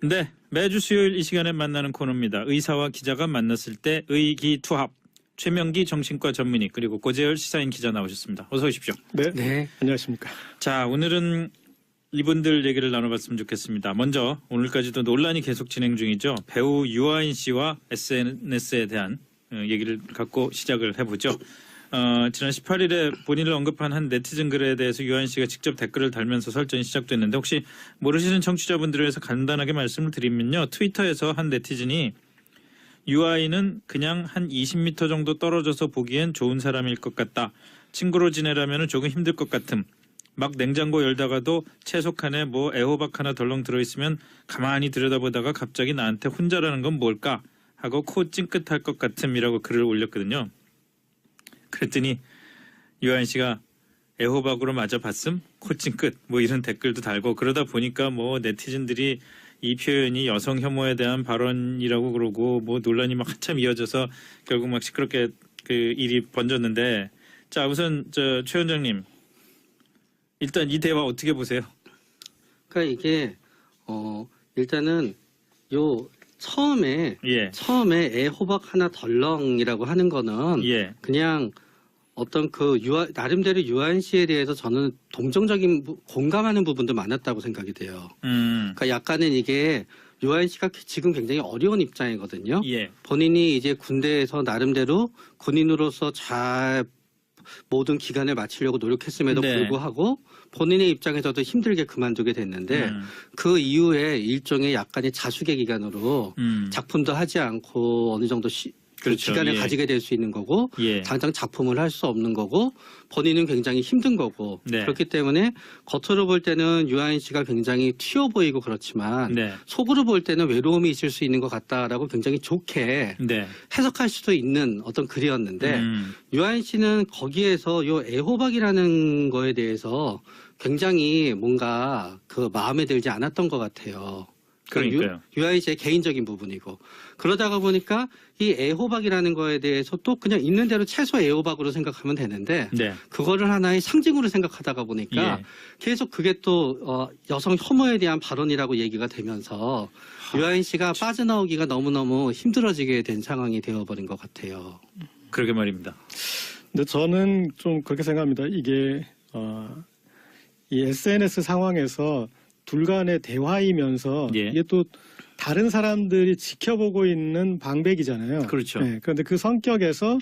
네, 매주 수요일 이 시간에 만나는 코너입니다. 의사와 기자가 만났을 때 의기투합. 최명기 정신과 전문의 그리고 고재열 시사인 기자 나오셨습니다. 어서 오십시오. 네. 안녕하십니까. 자, 오늘은 이분들 얘기를 나눠봤으면 좋겠습니다. 먼저 오늘까지도 논란이 계속 진행 중이죠. 배우 유아인 씨와 SNS에 대한 얘기를 갖고 시작을 해보죠. 지난 18일에 본인을 언급한 한 네티즌 글에 대해서 유아인 씨가 직접 댓글을 달면서 설전이 시작됐는데 혹시 모르시는 청취자분들을 위해서 간단하게 말씀을 드리면요. 트위터에서 한 네티즌이 유아인은 그냥 한 20m 정도 떨어져서 보기엔 좋은 사람일 것 같다. 친구로 지내려면 조금 힘들 것 같음. 막 냉장고 열다가도 채소 칸에 뭐 애호박 하나 덜렁 들어있으면 가만히 들여다보다가 갑자기 나한테 혼자라는 건 뭘까 하고 코 찡긋할 것 같음이라고 글을 올렸거든요. 그랬더니 유아인 씨가 애호박으로 맞아 봤음? 코 찡긋 뭐 이런 댓글도 달고 그러다 보니까 뭐 네티즌들이 이 표현이 여성 혐오에 대한 발언이라고 그러고 뭐 논란이 막 한참 이어져서 결국 막 시끄럽게 그 일이 번졌는데 자 우선 최 원장님 일단 이 대화 어떻게 보세요? 그러니까 이게 일단은 요 처음에 애호박 하나 덜렁이라고 하는 거는 그냥 어떤 그 나름대로 유아인 씨에 대해서 저는 동정적인 공감하는 부분도 많았다고 생각이 돼요. 그러니까 약간은 이게 유아인 씨가 지금 굉장히 어려운 입장이거든요. 본인이 이제 군대에서 나름대로 군인으로서 잘 모든 기간을 마치려고 노력했음에도 불구하고 본인의 입장에서도 힘들게 그만두게 됐는데 그 이후에 일종의 약간의 자숙의 기간으로 작품도 하지 않고 어느 정도 기간을 가지게 될 수 있는 거고 당장 작품을 할 수 없는 거고 본인은 굉장히 힘든 거고 그렇기 때문에 겉으로 볼 때는 유아인 씨가 굉장히 튀어 보이고 그렇지만 속으로 볼 때는 외로움이 있을 수 있는 것 같다라고 굉장히 좋게 해석할 수도 있는 어떤 글이었는데 유아인 씨는 거기에서 요 애호박이라는 거에 대해서 굉장히 뭔가 그 마음에 들지 않았던 것 같아요. 그러니까요. 유아인 씨의 개인적인 부분이고 그러다가 보니까 이 애호박이라는 거에 대해서 또 그냥 있는 대로 채소 애호박으로 생각하면 되는데 그거를 하나의 상징으로 생각하다가 보니까 계속 그게 또 여성 혐오에 대한 발언이라고 얘기가 되면서 유아인 씨가 빠져나오기가 너무너무 힘들어지게 된 상황이 되어버린 것 같아요. 그러게 말입니다. 근데 저는 좀 그렇게 생각합니다. 이게 이 SNS 상황에서 둘 간의 대화이면서 이게 또 다른 사람들이 지켜보고 있는 방백이잖아요. 그렇죠. 그런데 그 성격에서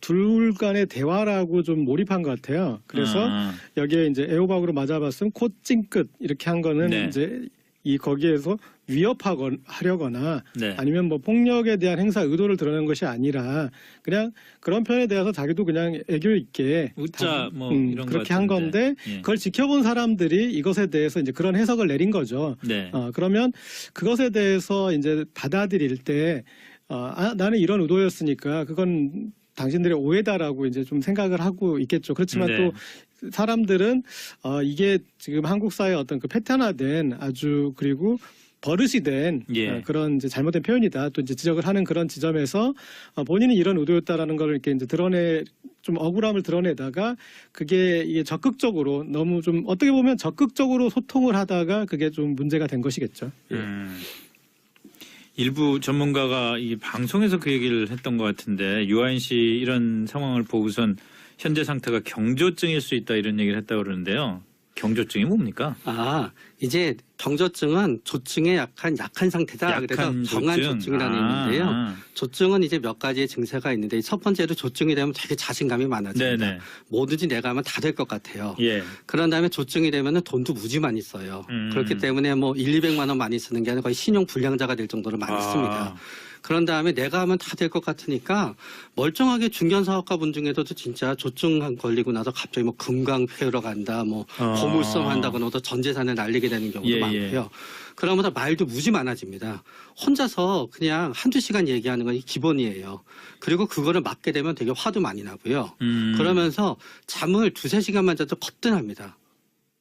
둘 간의 대화라고 좀 몰입한 것 같아요. 그래서 여기에 이제 애호박으로 맞아봤으면 코 찡긋 이렇게 한 거는 이제 거기에서 위협하려거나 아니면 뭐 폭력에 대한 행사 의도를 드러낸 것이 아니라 그냥 그런 편에 대해서 자기도 그냥 애교 있게 웃자 뭐 이런 그렇게 한 건데 그걸 지켜본 사람들이 이것에 대해서 이제 그런 해석을 내린 거죠. 그러면 그것에 대해서 이제 받아들일 때 나는 이런 의도였으니까 그건 당신들의 오해다라고 이제 좀 생각을 하고 있겠죠. 그렇지만 또 사람들은 이게 지금 한국 사회의 어떤 그 패턴화된 아주 그리고 버릇이 된 그런 이제 잘못된 표현이다. 또 이제 지적을 하는 그런 지점에서 본인이 이런 의도였다라는 걸 이렇게 이제 좀 억울함을 드러내다가 그게 이게 적극적으로 너무 좀 어떻게 보면 적극적으로 소통을 하다가 그게 좀 문제가 된 것이겠죠. 일부 전문가가 이 방송에서 그 얘기를 했던 것 같은데 유아인 씨 이런 상황을 보고선 현재 상태가 경조증일 수 있다 이런 얘기를 했다고 그러는데요. 경조증이 뭡니까? 이제 경조증은 조증의 약한 상태다. 그래서 정한 조증이라는 의미인데요. 조증은 이제 몇 가지의 증세가 있는데 첫 번째로 조증이 되면 되게 자신감이 많아집니다. 뭐든지 내가 하면 다 될 것 같아요. 그런 다음에 조증이 되면 돈도 무지 많이 써요. 그렇기 때문에 뭐 1,200만 원 많이 쓰는 게 아니라 거의 신용 불량자가 될 정도로 많이 씁니다. 그런 다음에 내가 하면 다 될 것 같으니까 멀쩡하게 중견사업가 분 중에서도 진짜 조증 걸리고 나서 갑자기 뭐 금강 패러 간다, 뭐 고물성 한다거나 전 재산을 날리게 되는 경우도 많고요. 그러면서 말도 무지 많아집니다. 혼자서 그냥 한두 시간 얘기하는 건 기본이에요. 그리고 그거를 맞게 되면 되게 화도 많이 나고요. 그러면서 잠을 2-3시간만 자도 거뜬합니다.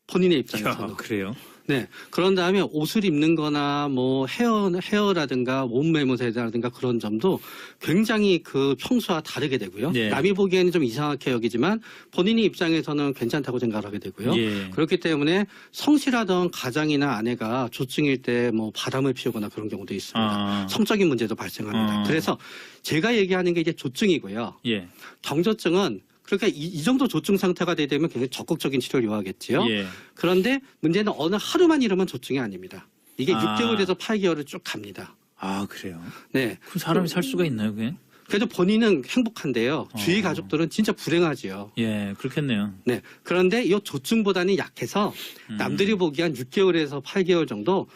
본인의 입장에서는. 그래요? 네. 그런 다음에 옷을 입는 거나 뭐 헤어라든가 몸매모세라든가 그런 점도 굉장히 그 평소와 다르게 되고요. 예. 남이 보기에는 좀 이상하게 여기지만 본인의 입장에서는 괜찮다고 생각을 하게 되고요. 예. 그렇기 때문에 성실하던 가장이나 아내가 조증일 때 뭐 바람을 피우거나 그런 경우도 있습니다. 성적인 문제도 발생합니다. 그래서 제가 얘기하는 게 이제 조증이고요. 예. 경조증은 그러니까 이 정도 조증 상태가 되면 굉장히 적극적인 치료를 요하겠지요. 예. 그런데 문제는 어느 하루만 이러면 조증이 아닙니다. 이게 6개월에서 8개월을 쭉 갑니다. 아, 그래요? 네. 그 사람이 살 수가 있나요, 그게? 그래도 본인은 행복한데요. 주위 가족들은 진짜 불행하지요. 예, 그렇겠네요. 네. 그런데 이 조증보다는 약해서 남들이 보기엔 6개월에서 8개월 정도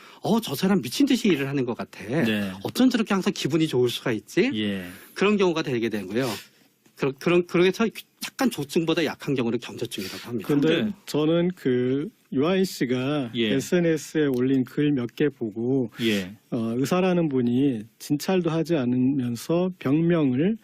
저 사람 미친 듯이 일을 하는 것 같아. 네. 어쩜 저렇게 항상 기분이 좋을 수가 있지? 예. 그런 경우가 되게 되고요. 그래서 약간 조증보다 약한 경우를 경조증이라고 합니다. 그런데 저는 그 유아인 씨가 예. SNS에 올린 글 몇 개 보고 예. 의사라는 분이 진찰도 하지 않으면서 병명을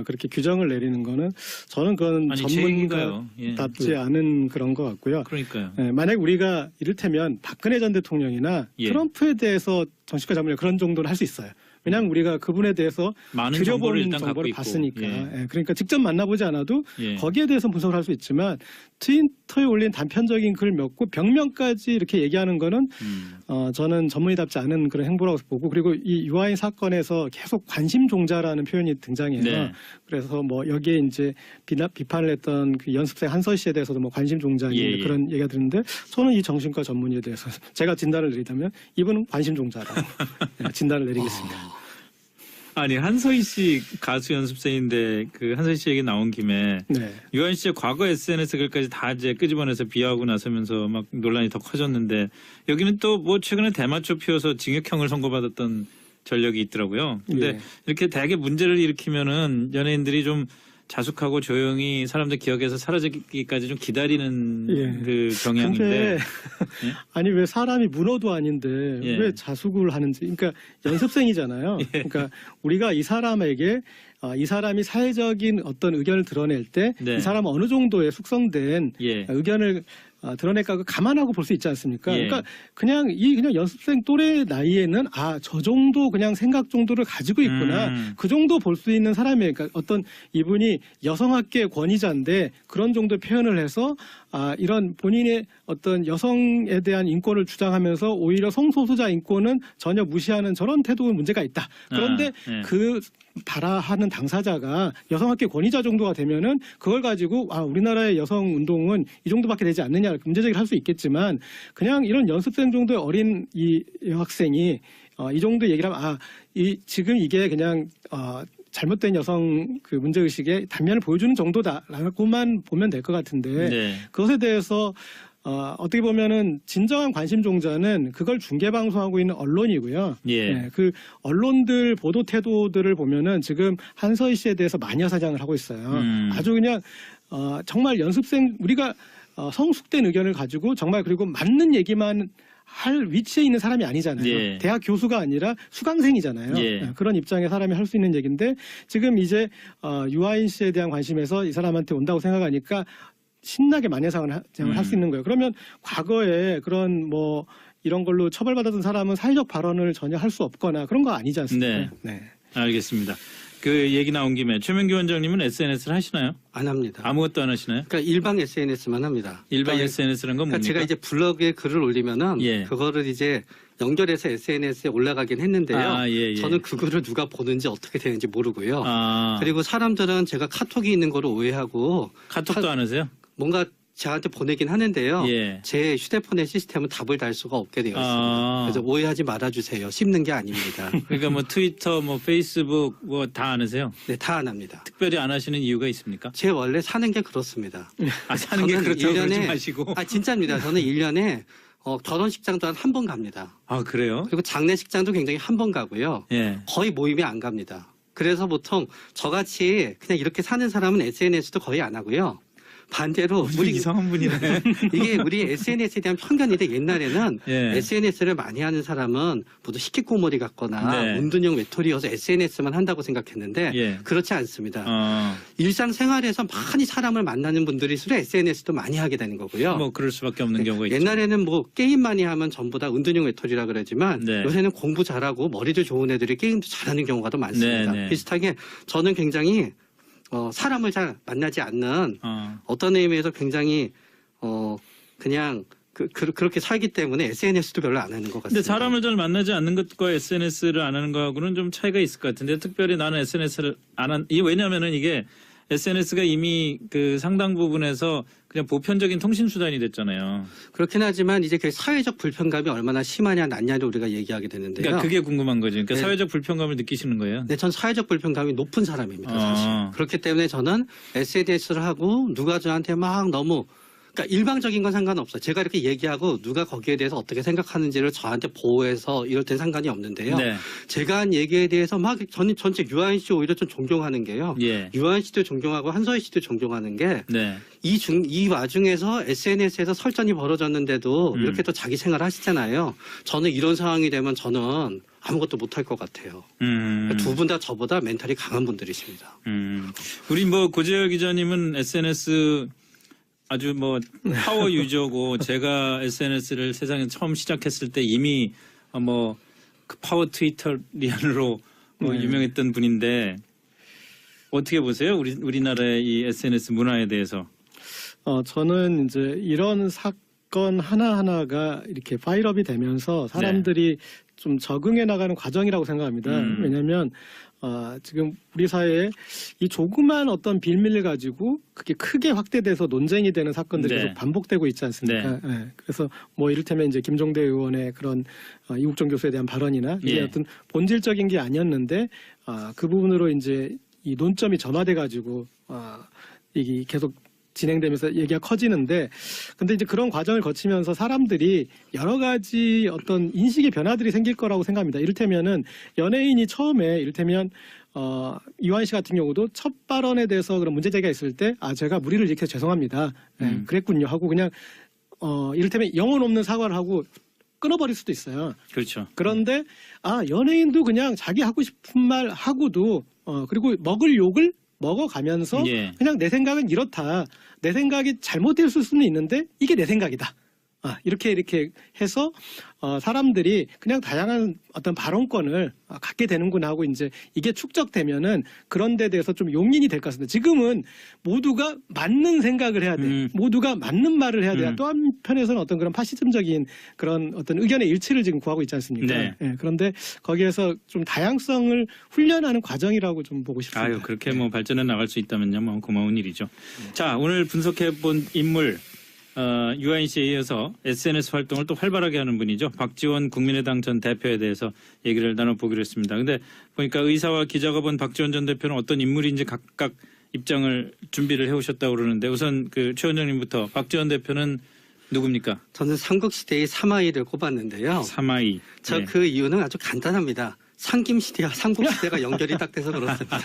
그렇게 규정을 내리는 거는 저는 그건 전문가답지 예. 않은 그런 것 같고요. 그러니까요. 만약 우리가 이를테면 박근혜 전 대통령이나 예. 트럼프에 대해서 정치과 전문가 그런 정도는 할 수 있어요. 왜냐하면 우리가 그분에 대해서 많은 정보를 일단 정보를 갖고 봤으니까. 있고. 그러니까 직접 만나보지 않아도 예. 거기에 대해서 분석을 할 수 있지만 트위터에 올린 단편적인 글 몇 고 병명까지 이렇게 얘기하는 거는 저는 전문의답지 않은 그런 행보라고 보고, 그리고 이 유아인 사건에서 계속 관심종자라는 표현이 등장해요. 네. 그래서 뭐 여기에 이제 비판을 했던 그 연습생 한서 씨에 대해서도 뭐 관심종자 예. 그런 얘기가 드는데, 저는 이 정신과 전문의에 대해서 제가 진단을 내리자면 이분은 관심종자라고 진단을 내리겠습니다. 아니, 한서희 씨 가수 연습생인데 그 한서희 씨 얘기 나온 김에 네. 유아인 씨의 과거 SNS 글까지 다 이제 끄집어내서 비하하고 나서면서 막 논란이 더 커졌는데, 여기는 또 뭐 최근에 대마초 피워서 징역형을 선고받았던 전력이 있더라고요. 근데 예. 이렇게 대개 문제를 일으키면은 연예인들이 좀 자숙하고 조용히 사람들 기억에서 사라지기까지 좀 기다리는 예. 그 경향인데. 근데 아니 왜 사람이 문어도 아닌데 예. 왜 자숙을 하는지. 그러니까 연습생이잖아요. 예. 그러니까 우리가 이 사람에게 이 사람이 사회적인 어떤 의견을 드러낼 때 이 네. 사람은 어느 정도의 숙성된 예. 의견을 드러낼까 감안하고 볼 수 있지 않습니까? 예. 그러니까 그냥 연습생 또래 나이에는 저 정도 그냥 생각 정도를 가지고 있구나. 그 정도 볼 수 있는 사람이에요. 그러니까 어떤 이분이 여성학계 권위자인데 그런 정도 표현을 해서 이런 본인의 어떤 여성에 대한 인권을 주장하면서 오히려 성소수자 인권은 전혀 무시하는 저런 태도는 문제가 있다. 그런데 예. 그 발화하는 당사자가 여성학계 권위자 정도가 되면은 그걸 가지고 우리나라의 여성 운동은 이 정도밖에 되지 않느냐 문제제기를 할 수 있겠지만, 그냥 이런 연습생 정도의 어린 이 여학생이 이 정도 얘기를 하면 지금 이게 그냥 잘못된 여성 그 문제의식의 단면을 보여주는 정도다라고만 보면 될 것 같은데, 네. 그것에 대해서 어떻게 보면은 진정한 관심종자는 그걸 중계방송하고 있는 언론이고요. 예. 네, 그 언론들 보도 태도들을 보면은 지금 한서희 씨에 대해서 마녀사냥을 하고 있어요. 아주 그냥 정말 연습생, 우리가 성숙된 의견을 가지고 정말 그리고 맞는 얘기만 할 위치에 있는 사람이 아니잖아요. 예. 대학 교수가 아니라 수강생이잖아요. 예. 그런 입장의 사람이 할 수 있는 얘기인데, 지금 이제 유아인 씨에 대한 관심에서 이 사람한테 온다고 생각하니까 신나게 마녀사냥을 할 수 있는 거예요. 그러면 과거에 그런 뭐 이런 걸로 처벌받았던 사람은 사회적 발언을 전혀 할 수 없거나 그런 거 아니지 않습니까? 네. 네. 알겠습니다. 그 얘기 나온 김에 최명기 원장님은 SNS를 하시나요? 안 합니다. 아무것도 안 하시나요? 그러니까 일반 SNS만 합니다. 일반 SNS라는 건 뭡니까? 제가 이제 블로그에 글을 올리면은 예. 그거를 이제 연결해서 SNS에 올라가긴 했는데요. 예. 저는 그 글을 누가 보는지 어떻게 되는지 모르고요. 아. 그리고 사람들은 제가 카톡이 있는 거를 오해하고 카톡도 안 하세요? 뭔가 저한테 보내긴 하는데요. 예. 제 휴대폰의 시스템은 답을 달 수가 없게 되어 있습니다. 그래서 오해하지 말아주세요. 씹는 게 아닙니다. 그러니까 뭐 트위터, 뭐 페이스북 뭐 다 안 하세요? 네, 다 안 합니다. 특별히 안 하시는 이유가 있습니까? 제 원래 사는 게 그렇습니다. 사는 게 저는 그렇다고 그러지 일년에- 마시고. 진짜입니다. 저는 1년에 결혼식장도 한 번 갑니다. 아, 그래요? 그리고 장례식장도 굉장히 한 번 가고요. 예. 거의 모임에 안 갑니다. 그래서 보통 저같이 그냥 이렇게 사는 사람은 SNS도 거의 안 하고요. 반대로 우리 이상한 분이네. 이게 우리 SNS에 대한 편견인데 옛날에는 SNS를 많이 하는 사람은 모두 히키코모리 같거나 운둔형 외톨이여서 SNS만 한다고 생각했는데 그렇지 않습니다. 일상생활에서 많이 사람을 만나는 분들일수록 SNS도 많이 하게 되는 거고요. 뭐 그럴 수밖에 없는 경우가 있죠. 옛날에는 뭐 게임 많이 하면 전부 다 운둔형 외톨이라 그러지만 요새는 공부 잘하고 머리도 좋은 애들이 게임도 잘하는 경우가 더 많습니다. 비슷하게 저는 굉장히 사람을 잘 만나지 않는 어떤 의미에서 굉장히 그냥 그렇게 살기 때문에 SNS도 별로 안 하는 것 같습니다. 근데 사람을 잘 만나지 않는 것과 SNS를 안 하는 거하고는 좀 차이가 있을 것 같은데 특별히 나는 SNS를 안 한 이게 왜냐하면은 이게 SNS가 이미 그 상당 부분에서 그냥 보편적인 통신 수단이 됐잖아요. 그렇긴 하지만 이제 그 사회적 불편감이 얼마나 심하냐 낮냐를 우리가 얘기하게 되는데요. 그러니까 그게 궁금한 거죠. 그러니까 사회적 불편감을 느끼시는 거예요. 네, 전 사회적 불편감이 높은 사람입니다. 사실. 그렇기 때문에 저는 SNS를 하고 누가 저한테 막 너무 그러니까 일방적인 건 상관없어요. 제가 이렇게 얘기하고 누가 거기에 대해서 어떻게 생각하는지를 저한테 보호해서 이럴 땐 상관이 없는데요. 제가 한 얘기에 대해서 막 저는 전체 유아인 씨 오히려 좀 존경하는 게요. 유아인 씨도 존경하고 한서희 씨도 존경하는 게 이 와중에서 SNS에서 설전이 벌어졌는데도 이렇게 또 자기 생활 하시잖아요. 저는 이런 상황이 되면 저는 아무것도 못할 것 같아요. 두 분 다 저보다 멘탈이 강한 분들이십니다. 우리 뭐 고재열 기자님은 SNS 아주 뭐 파워 유저고 제가 SNS를 세상에 처음 시작했을 때 이미 뭐 그 파워 트위터리안으로 유명했던 분인데 어떻게 보세요? 우리나라의 이 SNS 문화에 대해서? 저는 이제 이런 사건 하나하나가 이렇게 파일업이 되면서 사람들이 좀 적응해 나가는 과정이라고 생각합니다. 왜냐하면 지금 우리 사회에 이 조그만 어떤 빌미를 가지고 그게 크게 확대돼서 논쟁이 되는 사건들이 계속 반복되고 있지 않습니까? 그래서 뭐 이를테면 이제 김종대 의원의 그런 이국정 교수에 대한 발언이나 이게 어떤 본질적인 게 아니었는데 그 부분으로 이제 이 논점이 점화돼 가지고 이게 계속 진행되면서 얘기가 커지는데 근데 이제 그런 과정을 거치면서 사람들이 여러 가지 어떤 인식의 변화들이 생길 거라고 생각합니다. 이를테면은 연예인이 처음에 이를테면 이완 씨 같은 경우도 첫 발언에 대해서 그런 문제 제기가 있을 때 제가 무리를 일으켜서 죄송합니다. 그랬군요 하고 그냥 이를테면 영혼 없는 사과를 하고 끊어버릴 수도 있어요. 그렇죠. 그런데 연예인도 그냥 자기 하고 싶은 말 하고도 그리고 먹을 욕을 먹어가면서 그냥 내 생각은 이렇다. 내 생각이 잘못됐을 수는 있는데 이게 내 생각이다. 이렇게 해서 사람들이 그냥 다양한 어떤 발언권을 갖게 되는구나 하고 이제 이게 축적되면은 그런 데 대해서 좀 용인이 될 것 같습니다. 지금은 모두가 맞는 생각을 해야 돼. 모두가 맞는 말을 해야 돼. 또 한편에서는 어떤 그런 파시즘적인 그런 어떤 의견의 일치를 지금 구하고 있지 않습니까? 그런데 거기에서 좀 다양성을 훈련하는 과정이라고 좀 보고 싶습니다. 그렇게 뭐 발전해 나갈 수 있다면요, 뭐 고마운 일이죠. 자, 오늘 분석해 본 인물. 유아인 씨에 이어서 SNS 활동을 또 활발하게 하는 분이죠. 박지원 국민의당 전 대표에 대해서 얘기를 나눠보기로 했습니다. 근데 보니까 의사와 기자가 본 박지원 전 대표는 어떤 인물인지 각각 입장을 준비를 해오셨다고 그러는데 우선 최 원장님부터 박지원 대표는 누굽니까? 저는 삼국시대의 사마이를 꼽았는데요. 사마이. 그 이유는 아주 간단합니다. 상김시대와 삼국시대가 연결이 딱 돼서 그렇습니다.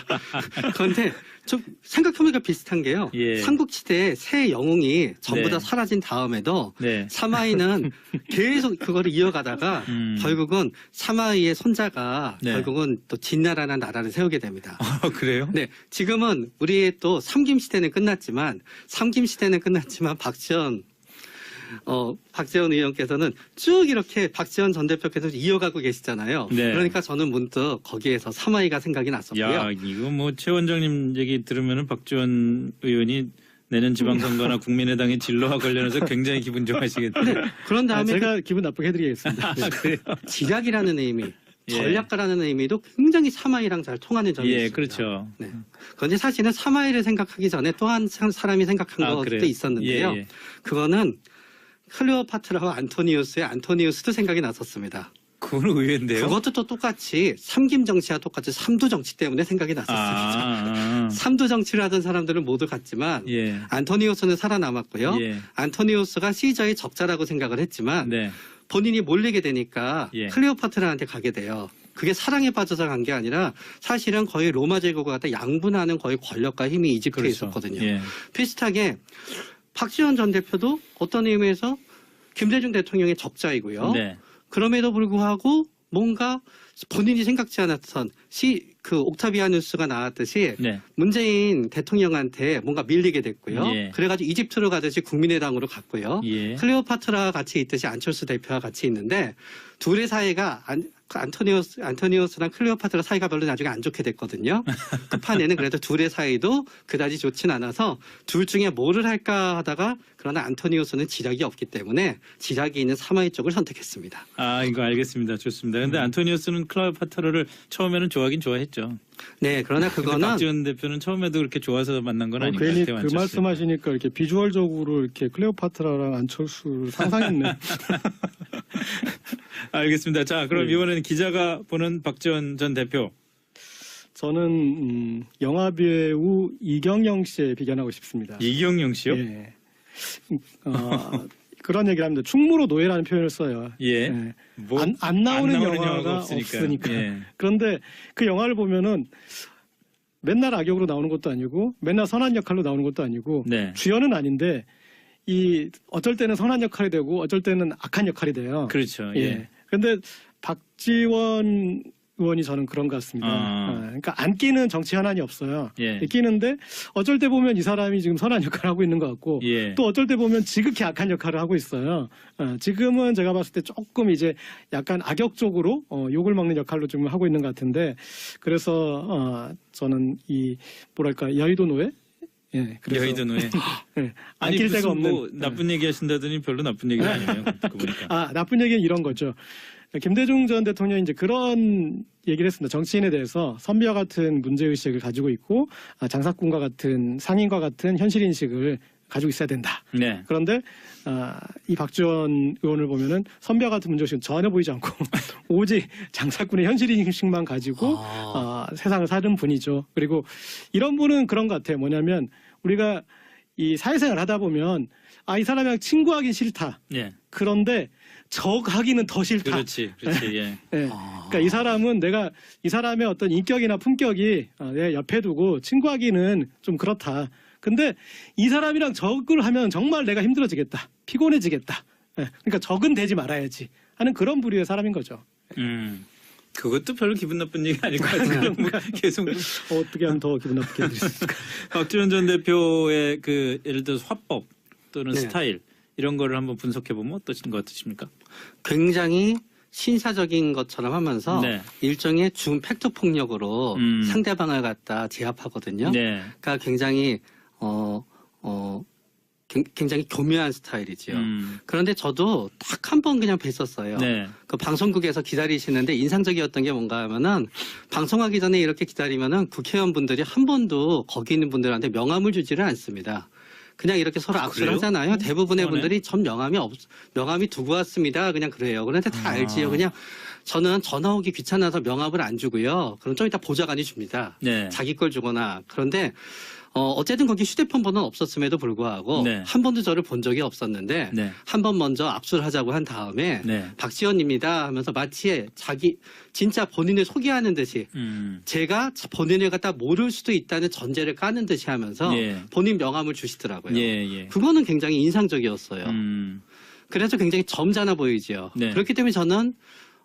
그런데 좀 생각해보니까 비슷한 게요. 삼국시대의 새 영웅이 전부 다 사라진 다음에도 사마이는 계속 그거를 이어가다가 결국은 사마이의 손자가 결국은 또 진나라나 나라를 세우게 됩니다. 그래요? 네, 지금은 우리의 또 삼김시대는 끝났지만 박지원 의원께서는 쭉 이렇게 박지원 전 대표께서 이어가고 계시잖아요. 그러니까 저는 문득 거기에서 사마이가 생각이 났었고요. 이거 뭐 최 원장님 얘기 들으면은 박지원 의원이 내년 지방선거나 국민의당의 진로와 관련해서 굉장히 기분 좋아하시겠네요. 그런 다음에 제가 기분 나쁘게 해드리겠습니다. 그래요? 지략이라는 의미. 전략가라는 의미도 굉장히 사마이랑 잘 통하는 점이 있습니다. 그렇죠. 그런데 사실은 사마이를 생각하기 전에 또 한 사람이 생각한 것도 있었는데요. 그거는 클레오파트라와 안토니우스의 안토니우스도 생각이 났었습니다. 그건 의외인데요. 그것도 또 똑같이 삼김 정치와 똑같이 삼두 정치 때문에 생각이 났었습니다. 삼두 정치를 하던 사람들은 모두 갔지만 안토니우스는 살아남았고요. 안토니우스가 시저의 적자라고 생각을 했지만 본인이 몰리게 되니까 클레오파트라한테 가게 돼요. 그게 사랑에 빠져서 간 게 아니라 사실은 거의 로마 제국과 같은 양분하는 거의 권력과 힘이 이집트에 그렇죠. 있었거든요. 예. 비슷하게 박지원 전 대표도 어떤 의미에서 김대중 대통령의 적자이고요. 네. 그럼에도 불구하고 뭔가 본인이 생각지 않았던 옥타비아누스가 나왔듯이 네. 문재인 대통령한테 뭔가 밀리게 됐고요. 예. 그래가지고 이집트로 가듯이 국민의당으로 갔고요. 예. 클레오파트라와 같이 있듯이 안철수 대표와 같이 있는데 둘의 사이가 안토니우스랑 클레오파트라 사이가 별로 나중에 안 좋게 됐거든요. 끝판에는 그래도 둘의 사이도 그다지 좋진 않아서 둘 중에 뭐를 할까 하다가 그러나 안토니우스는 지략이 없기 때문에 지략이 있는 사마이 쪽을 선택했습니다. 아, 이거 알겠습니다. 좋습니다. 근데 안토니우스는 클레오파트라를 처음에는 좋아하긴 좋아했죠. 네, 그러나 그거는 박지원 대표는 처음에도 그렇게 좋아서 만난 건 아닌 것 괜히 같아요. 그 말씀하시니까 이렇게 비주얼적으로 이렇게 클레오파트라랑 안철수를 상상했네. 알겠습니다. 자, 그럼 네. 이번에는 기자가 보는 박지원 전 대표. 저는 영화 배우 이경영 씨에 비견하고 싶습니다. 이경영 씨요? 예. 그런 얘기를 합니다. 충무로 노예라는 표현을 써요. 예. 예. 뭐, 안 나오는 영화가 없으니까. 예. 그런데 그 영화를 보면은 맨날 악역으로 나오는 것도 아니고 맨날 선한 역할로 나오는 것도 아니고 네. 주연은 아닌데 어쩔 때는 선한 역할이 되고 어쩔 때는 악한 역할이 돼요. 그렇죠. 예. 예. 근데 박지원 의원이 저는 그런 것 같습니다. 그러니까 안 끼는 정치 현안이 없어요. 예. 끼는데 어쩔 때 보면 이 사람이 지금 선한 역할을 하고 있는 것 같고 예. 또 어쩔 때 보면 지극히 악한 역할을 하고 있어요. 지금은 제가 봤을 때 조금 이제 약간 악역적으로 욕을 먹는 역할로 좀 하고 있는 것 같은데 그래서 저는 뭐랄까 여의도 노예? 예, 그래서 여의도 노예. 예, 아니 낄 무슨 데가 없는 뭐 나쁜 얘기 하신다더니 별로 나쁜 얘기가 아니에요. 듣고 보니까. 나쁜 얘기는 이런 거죠. 김대중 전 대통령이 이제 그런 얘기를 했습니다. 정치인에 대해서 선비와 같은 문제의식을 가지고 있고 장사꾼과 같은 상인과 같은 현실인식을 가지고 있어야 된다. 네. 그런데 이 박지원 의원을 보면은 선비와 같은 문제의식은 전혀 보이지 않고 오직 장사꾼의 현실인식만 가지고 세상을 사는 분이죠. 그리고 이런 분은 그런 것 같아요. 뭐냐면 우리가 이 사회생활 하다 보면 이 사람이랑 친구하기 싫다. 예. 그런데 적하기는 더 싫다. 그렇지. 예. 네. 그러니까 이 사람은 내가 이 사람의 어떤 인격이나 품격이 내 옆에 두고 친구하기는 좀 그렇다. 근데 이 사람이랑 적을 하면 정말 내가 힘들어지겠다. 피곤해지겠다. 그러니까 적은 되지 말아야지 하는 그런 부류의 사람인 거죠. 그것도 별로 기분 나쁜 얘기 아닐 것 같아요. 뭐 계속 어떻게 하면 더 기분 나쁘게 해드릴 수 있을까? 박지원 전 대표의 예를 들어서 화법 또는 네. 스타일 이런 거를 한번 분석해 보면 어떠신 것 같으십니까? 굉장히 신사적인 것처럼 하면서 네. 일종의 팩트 폭력으로 상대방을 갖다 제압하거든요. 네. 그러니까 굉장히 굉장히 교묘한 스타일이지요. 그런데 저도 딱 한 번 그냥 뵀었어요. 네. 그 방송국에서 기다리시는데 인상적이었던 게 뭔가 하면은 방송하기 전에 이렇게 기다리면은 국회의원분들이 한 번도 거기 있는 분들한테 명함을 주지를 않습니다. 그냥 이렇게 서로 악수를 그래요? 하잖아요. 대부분의 그러네. 분들이 전 명함이 두고 왔습니다. 그냥 그래요. 그런데 다 알지요. 그냥 저는 전화 오기 귀찮아서 명함을 안 주고요. 그럼 좀 이따 보좌관이 줍니다. 네. 자기 걸 주거나. 그런데 어쨌든 거기 휴대폰 번호는 없었음에도 불구하고 네. 한 번도 저를 본 적이 없었는데 네. 한 번 먼저 압수를 하자고 한 다음에 네. 박지원입니다 하면서 마치 진짜 본인을 소개하는 듯이 제가 본인을 갖다 모를 수도 있다는 전제를 까는 듯이 하면서 예. 본인 명함을 주시더라고요. 예. 그거는 굉장히 인상적이었어요. 그래서 굉장히 점잖아 보이지요. 네. 그렇기 때문에 저는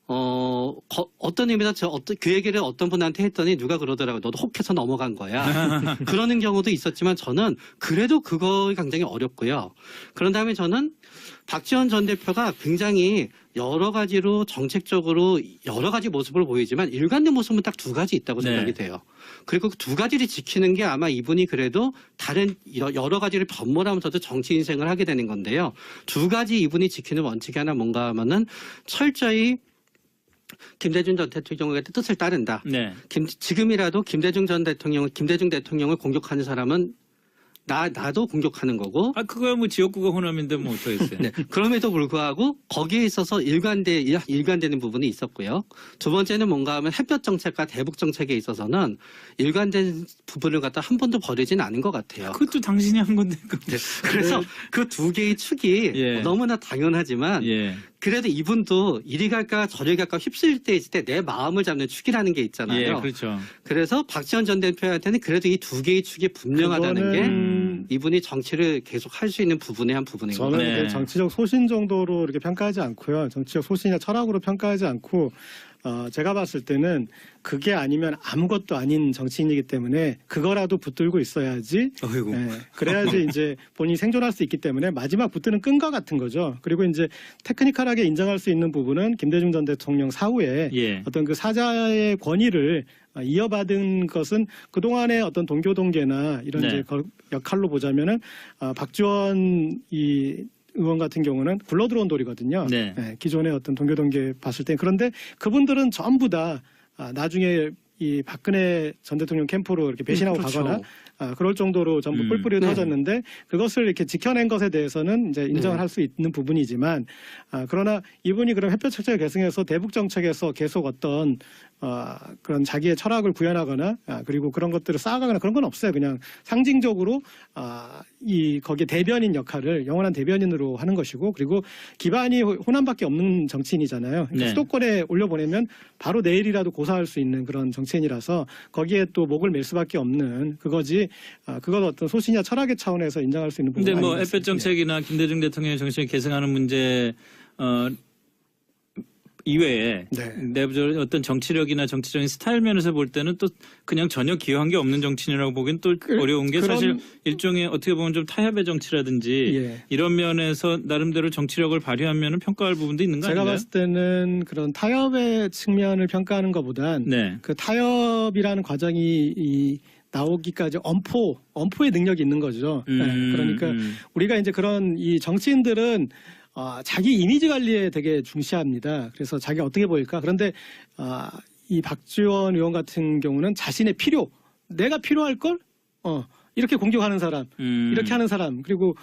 어떤 의미에서 그 얘기를 어떤 분한테 했더니 누가 그러더라고요. 너도 혹해서 넘어간 거야. 그러는 경우도 있었지만 저는 그래도 그거 굉장히 어렵고요. 그런 다음에 저는 박지원 전 대표가 굉장히 여러 가지로 정책적으로 여러 가지 모습을 보이지만 일관된 모습은 딱 두 가지 있다고 네. 생각이 돼요. 그리고 그 두 가지를 지키는 게 아마 이분이 그래도 다른 여러 가지를 변모하면서도 정치 인생을 하게 되는 건데요. 두 가지 이분이 지키는 원칙이 하나 뭔가 하면은 철저히 김대중 전 대통령의 뜻을 따른다. 네. 지금이라도 김대중 대통령을 공격하는 사람은 나도 공격하는 거고. 그거야 뭐 지역구가 호남인데 뭐 어쩌겠어요. 네. 그럼에도 불구하고 거기에 있어서 일관되는 부분이 있었고요. 두 번째는 뭔가 하면 햇볕 정책과 대북 정책에 있어서는 일관된 부분을 갖다 한 번도 버리진 않은 것 같아요. 그것도 당신이 한 건데. 네. 그래서 그 두 개의 축이 예. 너무나 당연하지만 예. 그래도 이분도 이리 갈까 저리 갈까 휩쓸릴 때 있을 때 내 마음을 잡는 축이라는 게 있잖아요. 예, 그렇죠. 그래서 박지원 전 대표한테는 그래도 이 두 개의 축이 분명하다는 게 이분이 정치를 계속 할 수 있는 부분의 한 부분인 거죠. 저는 네. 그 정치적 소신 정도로 이렇게 평가하지 않고요. 정치적 소신이나 철학으로 평가하지 않고 제가 봤을 때는 그게 아니면 아무것도 아닌 정치인이기 때문에 그거라도 붙들고 있어야지. 어이구. 네, 그래야지 이제 본인이 생존할 수 있기 때문에 마지막 붙드는 끈과 같은 거죠. 그리고 이제 테크니컬하게 인정할 수 있는 부분은 김대중 전 대통령 사후에 예. 어떤 그 사자의 권위를 이어받은 것은 그동안의 어떤 동교동계나 이런 네. 이제 역할로 보자면은 박지원 의원 같은 경우는 굴러들어온 돌이거든요. 네. 기존의 어떤 동교동계 봤을 때. 그런데 그분들은 전부 다 나중에 이 박근혜 전 대통령 캠프로 이렇게 배신하고 그렇죠. 가거나 그럴 정도로 전부 뿔뿔이 네. 터졌는데 그것을 이렇게 지켜낸 것에 대해서는 이제 인정을 네. 할 수 있는 부분이지만 그러나 이분이 그럼 햇볕 정책을 계승해서 대북 정책에서 계속 어떤 그런 자기의 철학을 구현하거나 그리고 그런 것들을 쌓아가거나 그런 건 없어요. 그냥 상징적으로 거기에 대변인 역할을 영원한 대변인으로 하는 것이고 그리고 기반이 호남밖에 없는 정치인이잖아요. 그러니까 네. 수도권에 올려보내면 바로 내일이라도 고사할 수 있는 그런 정치인이라서 거기에 또 목을 맬 수밖에 없는 그거지. 그건 어떤 소신이나 철학의 차원에서 인정할 수 있는 부분이 근데 뭐 아닌 것 햇볕 같습니다. 정책이나 김대중 대통령의 정책을 계승하는 문제 이외에 네. 내부적으로 어떤 정치력이나 정치적인 스타일 면에서 볼 때는 또 그냥 전혀 기여한 게 없는 정치인이라고 보기엔 또 어려운 게 사실 일종의 어떻게 보면 좀 타협의 정치라든지 예. 이런 면에서 나름대로 정치력을 발휘하면 평가할 부분도 있는 거 제가 아닌가요? 봤을 때는 그런 타협의 측면을 평가하는 것보단 네. 그 타협이라는 과정이 나오기까지 엄포의 능력이 있는 거죠. 그러니까 우리가 이제 그런 이 정치인들은 자기 이미지 관리에 되게 중시합니다. 그래서 자기가 어떻게 보일까? 그런데 이 박지원 의원 같은 경우는 자신의 내가 필요할 걸 이렇게 공격하는 사람, 이렇게 하는 사람, 그리고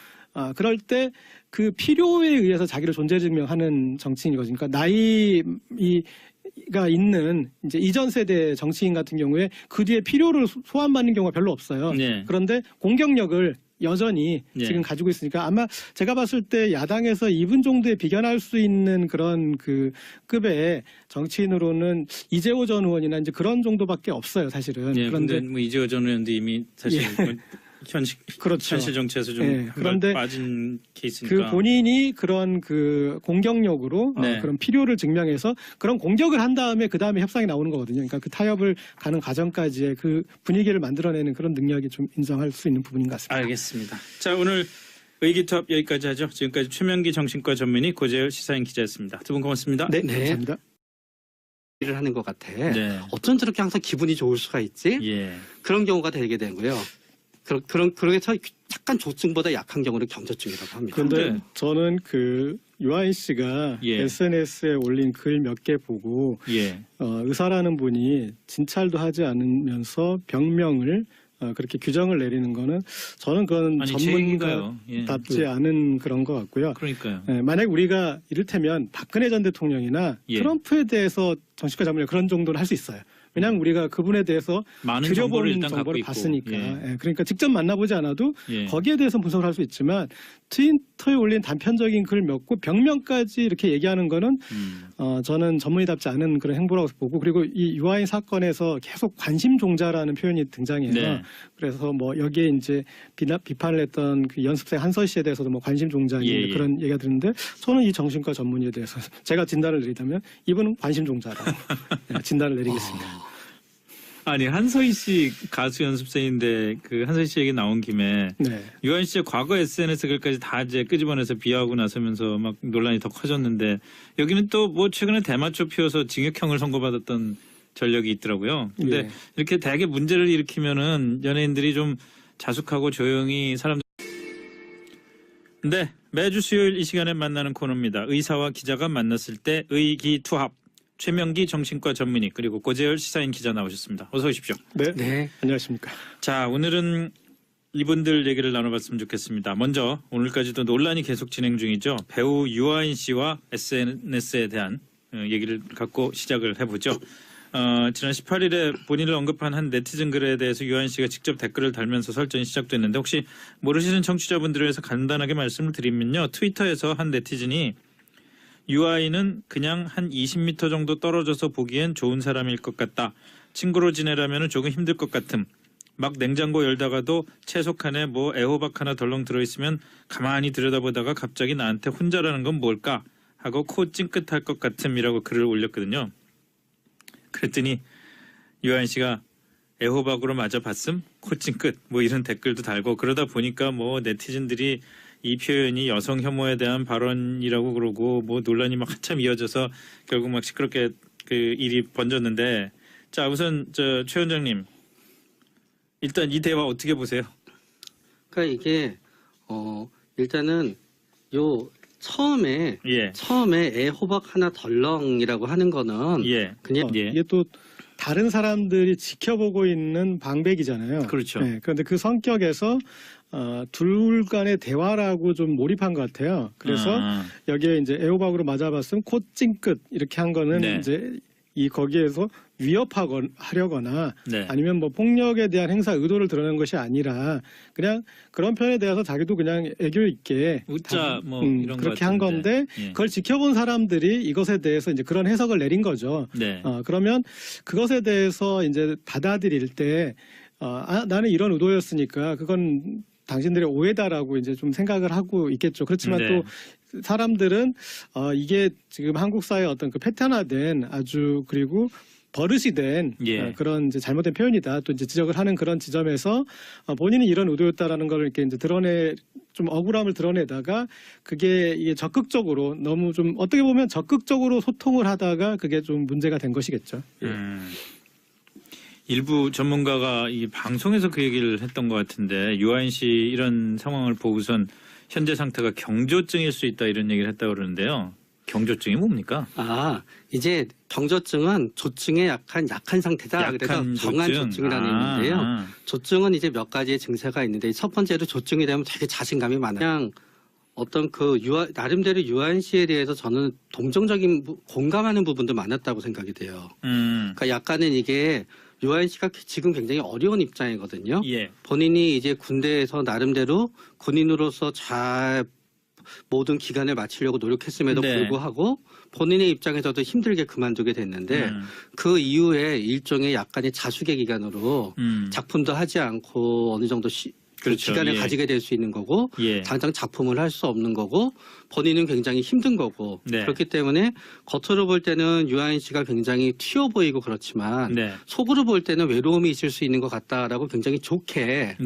그럴 때 그 필요에 의해서 자기를 존재 증명하는 정치인이거든요. 그러니까 나이가 있는 이제 이전 세대 정치인 같은 경우에 그 뒤에 필요를 소환받는 경우가 별로 없어요. 네. 그런데 공격력을 여전히 네. 지금 가지고 있으니까 아마 제가 봤을 때 야당에서 이분 정도에 비견할 수 있는 그런 그 급의 정치인으로는 이재호 전 의원이나 이제 그런 정도밖에 없어요, 사실은. 네, 그런데 뭐 이재호 전 의원도 이미 사실 예. 현실 정치에서 좀 예, 그런데 빠진 케이스니까. 그 본인이 그런 그 공격력으로 네. 그런 필요를 증명해서 그런 공격을 한 다음에 그 다음에 협상이 나오는 거거든요. 그러니까 그 타협을 가는 과정까지의 그 분위기를 만들어내는 그런 능력이 좀 인정할 수 있는 부분인 것 같습니다. 알겠습니다. 자, 오늘 의기투합 여기까지 하죠. 지금까지 최명기 정신과 전문의 고재열 시사인 기자였습니다. 두 분 고맙습니다. 네, 네. 감사합니다. 일을 하는 것 같아. 네. 어쩜 저렇게 항상 기분이 좋을 수가 있지? 예. 그런 경우가 되게 되고요. 그래서 약간 조증보다 약한 경우를 경조증이라고 합니다. 그런데 근데- 저는 그 유아인 씨가 예. SNS에 올린 글 몇 개 보고 예. 의사라는 분이 진찰도 하지 않으면서 병명을 그렇게 규정을 내리는 거는 저는 그건 아니, 제 얘기인가요? 전문가답지 예. 않은 그런 것 같고요. 그러니까요. 만약 우리가 이를테면 박근혜 전 대통령이나 예. 트럼프에 대해서 정치과 전문가 그런 정도는 할 수 있어요. 왜냐하면 우리가 그분에 대해서 많은 정보를 들여본 일단 갖고 정보를 있고. 봤으니까. 예. 그러니까 직접 만나보지 않아도 예. 거기에 대해서 분석을 할 수 있지만 트위터에 올린 단편적인 글 몇 고 병명까지 이렇게 얘기하는 거는 저는 전문의답지 않은 그런 행보라고 보고 그리고 이 유아인 사건에서 계속 관심종자라는 표현이 등장해요. 네. 그래서 뭐 여기에 이제 비판을 했던 그 연습생 한서 씨에 대해서도 뭐 관심종자 예. 그런 얘기가 드는데 저는 이 정신과 전문의에 대해서 제가 진단을 내리자면 이분은 관심종자라고 진단을 내리겠습니다. 아니, 한서희 씨 가수 연습생인데 그 한서희 씨 얘기 나온 김에 네. 유한 씨의 과거 SNS 글까지 다 이제 끄집어내서 비하하고 나서면서 막 논란이 더 커졌는데 여기는 또 뭐 최근에 대마초 피워서 징역형을 선고받았던 전력이 있더라고요. 근데 예. 이렇게 대개 문제를 일으키면은 연예인들이 좀 자숙하고 조용히 사람들. 네, 매주 수요일 이 시간에 만나는 코너입니다. 의사와 기자가 만났을 때 의기투합. 최명기 정신과 전문의 그리고 고재열 시사인 기자 나오셨습니다. 어서 오십시오. 네. 네. 안녕하십니까. 자, 오늘은 이분들 얘기를 나눠봤으면 좋겠습니다. 먼저 오늘까지도 논란이 계속 진행 중이죠. 배우 유아인 씨와 SNS에 대한 얘기를 갖고 시작을 해보죠. 지난 18일에 본인을 언급한 한 네티즌 글에 대해서 유아인 씨가 직접 댓글을 달면서 설전이 시작됐는데 혹시 모르시는 청취자분들을 위해서 간단하게 말씀을 드리면요. 트위터에서 한 네티즌이 UI는 그냥 한 20m 정도 떨어져서 보기엔 좋은 사람일 것 같다. 친구로 지내려면 조금 힘들 것 같음. 막 냉장고 열다가도 채소 칸에 뭐 애호박 하나 덜렁 들어있으면 가만히 들여다보다가 갑자기 나한테 혼자라는 건 뭘까 하고 코 찡긋할 것 같음이라고 글을 올렸거든요. 그랬더니 유아인 씨가 애호박으로 맞아 봤음? 코 찡긋 뭐 이런 댓글도 달고 그러다 보니까 뭐 네티즌들이 이 표현이 여성 혐오에 대한 발언이라고 그러고 뭐 논란이 막 한참 이어져서 결국 막 시끄럽게 그 일이 번졌는데 자 우선 최 원장님 일단 이 대화 어떻게 보세요? 그러니까 이게 일단은 요 처음에 애호박 하나 덜렁이라고 하는 거는 그냥 이게 또 다른 사람들이 지켜보고 있는 방백이잖아요. 그렇죠. 네, 그런데 그 성격에서 둘 간의 대화라고 좀 몰입한 것 같아요. 그래서 여기에 이제 애호박으로 맞아봤으면 코 찡긋 이렇게 한 거는 이제 거기에서 위협하려거나 아니면 뭐 폭력에 대한 행사 의도를 드러낸 것이 아니라 그냥 그런 편에 대해서 자기도 그냥 애교 있게 웃자 뭐 이런 그렇게 한 건데 그걸 지켜본 사람들이 이것에 대해서 이제 그런 해석을 내린 거죠. 그러면 그것에 대해서 이제 받아들일 때 나는 이런 의도였으니까 그건 당신들의 오해다라고 이제 좀 생각을 하고 있겠죠. 그렇지만 또 사람들은 이게 지금 한국 사회의 어떤 그 패턴화된 아주 그리고 버릇이 된 그런 이제 잘못된 표현이다. 또 이제 지적을 하는 그런 지점에서 본인이 이런 의도였다라는 걸 이렇게 이제 좀 억울함을 드러내다가 그게 이게 적극적으로 너무 좀 어떻게 보면 적극적으로 소통을 하다가 그게 좀 문제가 된 것이겠죠. 일부 전문가가 이 방송에서 그 얘기를 했던 것 같은데 유아인 씨 이런 상황을 보고선 현재 상태가 경조증일 수 있다 이런 얘기를 했다고 그러는데요. 경조증이 뭡니까? 이제 경조증은 조증에 약한 상태다. 그래서 정한 조증이라는 의미인데요. 조증은 이제 몇 가지의 증세가 있는데 첫 번째로 조증이 되면 되게 자신감이 많아요. 그냥 어떤 나름대로 유아인 씨에 대해서 저는 동정적인 공감하는 부분도 많았다고 생각이 돼요. 그러니까 약간은 이게 유아인 씨가 지금 굉장히 어려운 입장이거든요. 본인이 이제 군대에서 나름대로 군인으로서 잘 모든 기간을 마치려고 노력했음에도 불구하고 본인의 입장에서도 힘들게 그만두게 됐는데 그 이후에 일종의 약간의 자숙의 기간으로 작품도 하지 않고 어느 정도 기간을 가지게 될 수 있는 거고 당장 작품을 할 수 없는 거고 본인은 굉장히 힘든 거고 그렇기 때문에 겉으로 볼 때는 유아인 씨가 굉장히 튀어 보이고 그렇지만 속으로 볼 때는 외로움이 있을 수 있는 것 같다라고 굉장히 좋게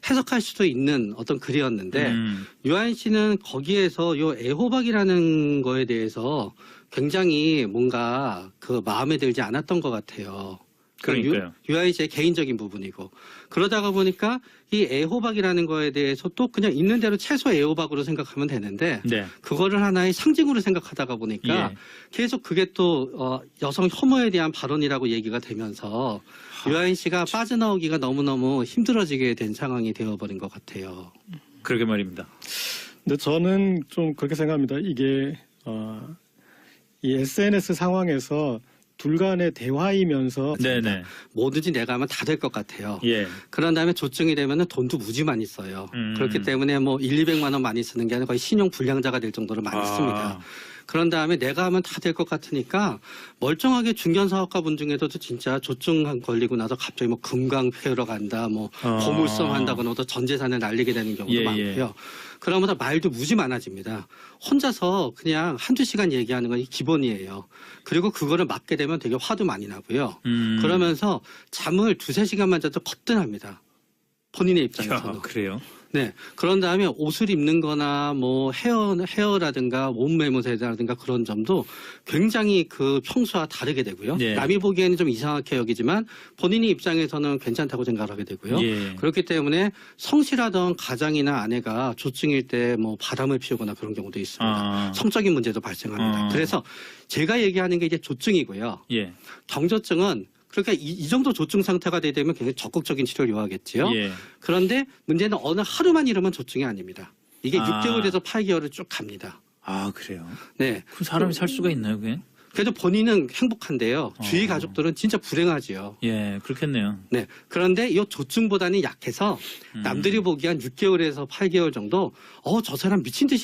해석할 수도 있는 어떤 글이었는데 유아인 씨는 거기에서 요 애호박이라는 거에 대해서 굉장히 뭔가 그 마음에 들지 않았던 것 같아요. 그러니까요. 유아인 씨의 개인적인 부분이고 그러다가 보니까 이 애호박이라는 거에 대해서 또 그냥 있는 대로 채소 애호박으로 생각하면 되는데 그거를 하나의 상징으로 생각하다가 보니까 계속 그게 또 여성 혐오에 대한 발언이라고 얘기가 되면서 유아인 씨가 빠져나오기가 너무너무 힘들어지게 된 상황이 되어버린 것 같아요. 그러게 말입니다. 근데 저는 좀 그렇게 생각합니다. 이게 이 SNS 상황에서 둘 간의 대화이면서 뭐든지 내가 하면 다 될 것 같아요. 그런 다음에 조증이 되면 돈도 무지 많이 써요. 그렇기 때문에 뭐 200만 원 많이 쓰는 게 아니라 거의 신용 불량자가 될 정도로 많이 씁니다. 그런 다음에 내가 하면 다 될 것 같으니까 멀쩡하게 중견 사업가분 중에서도 진짜 조증 걸리고 나서 갑자기 뭐 금강 패러 간다, 뭐 보물섬 한다거나 또 전 재산을 날리게 되는 경우도 많고요. 그러면서 말도 무지 많아집니다. 혼자서 그냥 한두 시간 얘기하는 건 기본이에요. 그리고 그거를 맡게 되면 되게 화도 많이 나고요. 그러면서 잠을 2-3시간만 자도 거뜬합니다. 본인의 입장에서는. 그래요? 네. 그런 다음에 옷을 입는 거나 뭐 헤어라든가 몸매모세라든가 그런 점도 굉장히 그 평소와 다르게 되고요. 남이 보기에는 좀 이상하게 여기지만 본인의 입장에서는 괜찮다고 생각을 하게 되고요. 그렇기 때문에 성실하던 가장이나 아내가 조증일 때 뭐 바람을 피우거나 그런 경우도 있습니다. 성적인 문제도 발생합니다. 그래서 제가 얘기하는 게 이제 조증이고요. 경조증은 그러니까 이 정도 조증 상태가 되면 굉장히 적극적인 치료를 요하겠지요. 그런데 문제는 어느 하루만 이러면 조증이 아닙니다. 이게 6개월에서 8개월을 쭉 갑니다. 그래요? 네. 그 사람이 살 수가 있나요, 그게? 그래도 본인은 행복한데요. 주위 가족들은 진짜 불행하지요. 그렇겠네요. 네. 그런데 이 조증보다는 약해서 남들이 보기엔 6개월에서 8개월 정도 저 사람 미친 듯이